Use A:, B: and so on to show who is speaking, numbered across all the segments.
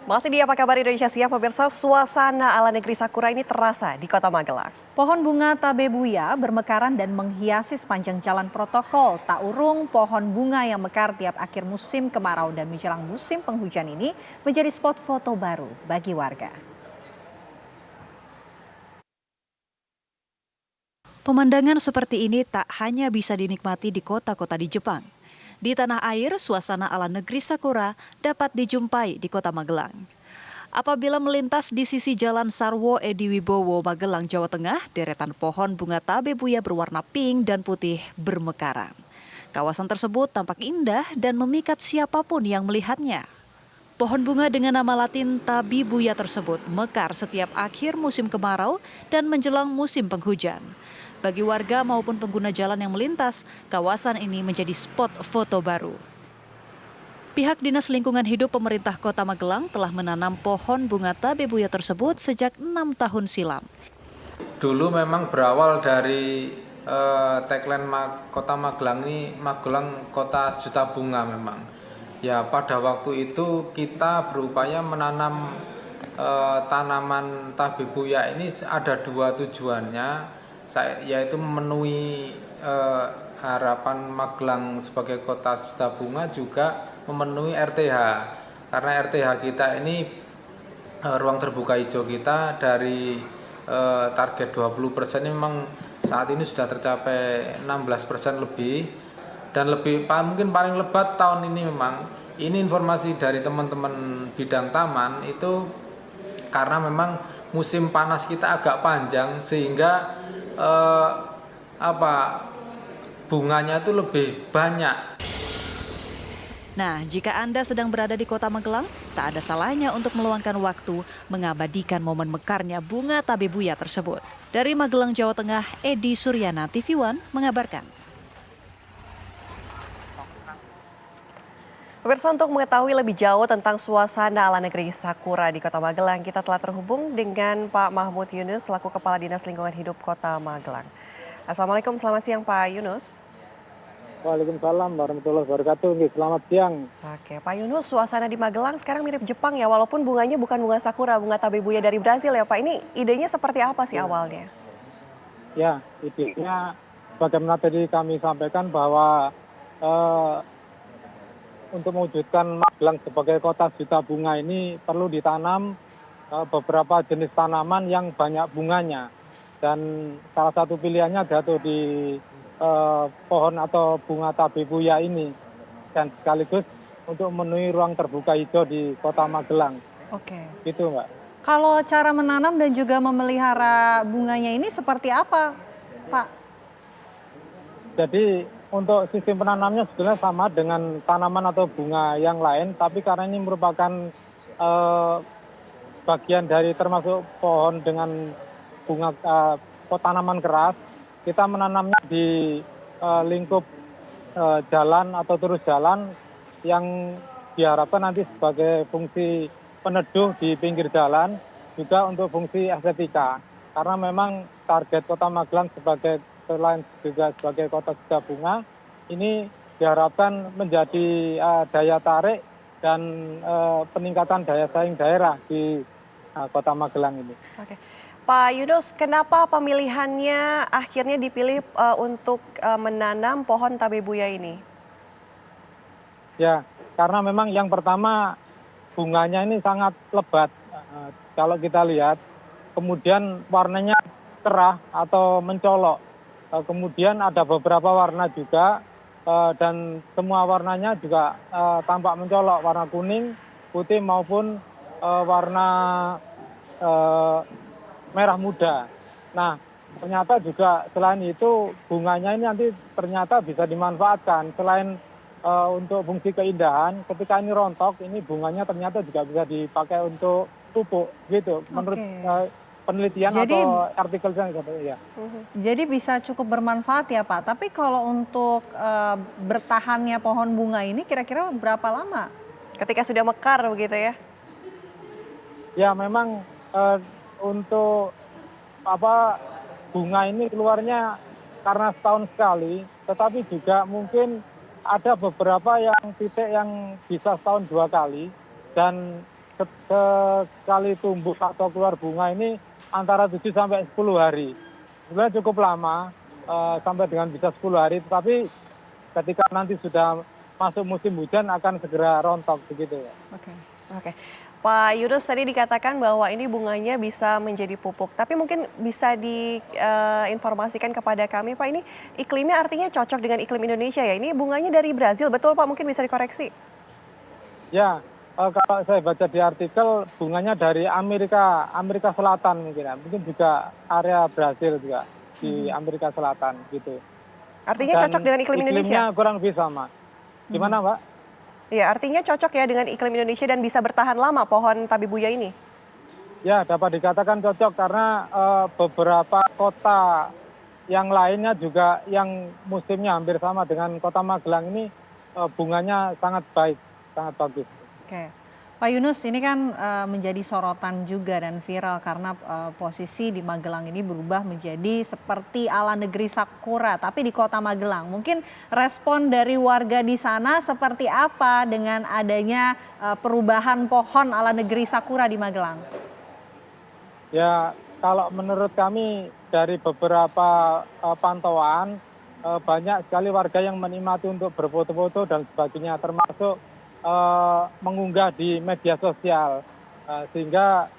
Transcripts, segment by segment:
A: Masih di Apa Kabar Indonesia Siang, pemirsa, suasana ala negeri Sakura ini terasa di Kota Magelang.
B: Pohon bunga tabebuya bermekaran dan menghiasi sepanjang jalan protokol. Tak urung, pohon bunga yang mekar tiap akhir musim kemarau dan menjelang musim penghujan ini menjadi spot foto baru bagi warga.
C: Pemandangan seperti ini tak hanya bisa dinikmati di kota-kota di Jepang. Di tanah air, suasana ala negeri Sakura dapat dijumpai di Kota Magelang. Apabila melintas di sisi Jalan Sarwo Edi Wibowo, Magelang, Jawa Tengah, deretan pohon bunga tabebuya berwarna pink dan putih bermekaran. Kawasan tersebut tampak indah dan memikat siapapun yang melihatnya. Pohon bunga dengan nama latin tabebuya tersebut mekar setiap akhir musim kemarau dan menjelang musim penghujan. Bagi warga maupun pengguna jalan yang melintas, kawasan ini menjadi spot foto baru. Pihak Dinas Lingkungan Hidup Pemerintah Kota Magelang telah menanam pohon bunga tabebuya tersebut sejak 6 tahun silam.
D: Dulu memang berawal dari tagline Kota Magelang ini, Magelang Kota Juta Bunga memang. Ya, pada waktu itu kita berupaya menanam tanaman tabebuya ini ada dua tujuannya, yaitu memenuhi harapan Magelang sebagai kota Juta Bunga, juga memenuhi RTH. Karena RTH kita ini ruang terbuka hijau kita dari target 20% ini memang saat ini sudah tercapai 16% lebih, dan mungkin paling lebat tahun ini. Memang ini informasi dari teman-teman bidang taman itu, karena memang musim panas kita agak panjang sehingga bunganya itu lebih banyak.
C: Nah, jika Anda sedang berada di Kota Magelang, tak ada salahnya untuk meluangkan waktu mengabadikan momen mekarnya bunga tabebuya tersebut. Dari Magelang, Jawa Tengah, Edi Suryana, TV One mengabarkan.
A: Pemirsa, untuk mengetahui lebih jauh tentang suasana ala negeri Sakura di Kota Magelang, kita telah terhubung dengan Pak Mahmud Yunus selaku Kepala Dinas Lingkungan Hidup Kota Magelang. Assalamualaikum, selamat siang Pak Yunus.
E: Waalaikumsalam warahmatullahi wabarakatuh. Selamat siang.
A: Oke, Pak Yunus, suasana di Magelang sekarang mirip Jepang ya, walaupun bunganya bukan bunga sakura, bunga tabebuya dari Brasil ya Pak. Ini idenya seperti apa sih awalnya?
E: Ya, idenya bagaimana tadi kami sampaikan bahwa untuk mewujudkan Magelang sebagai kota juta bunga ini perlu ditanam beberapa jenis tanaman yang banyak bunganya. Dan salah satu pilihannya jatuh di pohon atau bunga tabebuya ini, dan sekaligus untuk memenuhi ruang terbuka hijau di Kota Magelang.
B: Oke.
E: Gitu, Mbak.
B: Kalau cara menanam dan juga memelihara bunganya ini seperti apa, Pak?
E: Jadi untuk sistem penanamnya sebenarnya sama dengan tanaman atau bunga yang lain, tapi karena ini merupakan bagian dari termasuk pohon dengan bunga tanaman keras, kita menanamnya di lingkup jalan atau turus jalan yang diharapkan nanti sebagai fungsi peneduh di pinggir jalan, juga untuk fungsi estetika. Karena memang target Kota Magelang selain juga sebagai kota juta bunga, ini diharapkan menjadi daya tarik dan peningkatan daya saing daerah di Kota Magelang ini.
A: Oke. Pak Yunus, kenapa pemilihannya akhirnya dipilih untuk menanam pohon tabebuya ini?
E: Ya, karena memang yang pertama bunganya ini sangat lebat. Kalau kita lihat, kemudian warnanya cerah atau mencolok. Kemudian ada beberapa warna juga, dan semua warnanya juga tampak mencolok, warna kuning, putih maupun warna merah muda. Nah, ternyata juga selain itu bunganya ini nanti ternyata bisa dimanfaatkan. Selain untuk fungsi keindahan, ketika ini rontok, ini bunganya ternyata juga bisa dipakai untuk pupuk gitu. Menurut penelitian atau artikel ya.
B: Jadi bisa cukup bermanfaat ya Pak. Tapi kalau untuk bertahannya pohon bunga ini kira-kira berapa lama?
A: Ketika sudah mekar begitu ya?
E: Ya, memang untuk bunga ini keluarnya karena setahun sekali, tetapi juga mungkin ada beberapa yang titik yang bisa setahun 2 kali, dan sekali tumbuh atau keluar bunga ini antara 7 sampai 10 hari. Sebenarnya cukup lama, sampai dengan bisa 10 hari, tetapi ketika nanti sudah masuk musim hujan akan segera rontok begitu ya.
A: Oke. Pak Yunus tadi dikatakan bahwa ini bunganya bisa menjadi pupuk, tapi mungkin bisa diinformasikan kepada kami Pak, ini iklimnya artinya cocok dengan iklim Indonesia ya? Ini bunganya dari Brazil, betul Pak? Mungkin bisa dikoreksi.
E: Ya, kalau saya baca di artikel bunganya dari Amerika Selatan mungkin ya, mungkin juga area Brasil juga di Amerika Selatan gitu.
A: Artinya cocok dengan iklim Indonesia?
E: Iklimnya kurang lebih sama. Gimana Mbak?
A: Iya, artinya cocok ya dengan iklim Indonesia dan bisa bertahan lama pohon tabebuya ini?
E: Ya, dapat dikatakan cocok karena beberapa kota yang lainnya juga yang musimnya hampir sama dengan kota Magelang ini bunganya sangat baik, sangat bagus.
B: Oke. Pak Yunus, ini kan menjadi sorotan juga dan viral karena posisi di Magelang ini berubah menjadi seperti ala negeri Sakura, tapi di kota Magelang. Mungkin respon dari warga di sana seperti apa dengan adanya perubahan pohon ala negeri Sakura di Magelang?
E: Ya, kalau menurut kami dari beberapa pantauan, banyak sekali warga yang menikmati untuk berfoto-foto dan sebagainya, termasuk mengunggah di media sosial, sehingga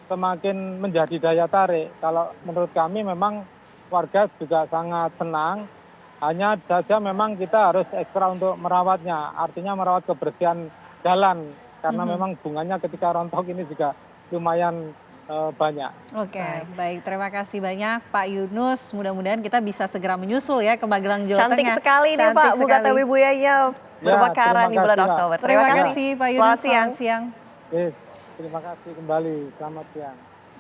E: semakin menjadi daya tarik. Kalau menurut kami memang warga juga sangat senang, hanya saja memang kita harus ekstra untuk merawatnya, artinya merawat kebersihan jalan, karena memang bunganya ketika rontok ini juga lumayan banyak.
B: Oke, baik. Terima kasih banyak Pak Yunus. Mudah-mudahan kita bisa segera menyusul ya ke Magelang, Jawa Tengah.
A: Cantik sekali nih Pak, bunga tabebuyanya bermekaran di bulan Oktober.
B: Terima kasih Pak Yunus.
A: Selamat siang.
B: Selamat siang.
E: Yes, terima kasih kembali. Selamat siang.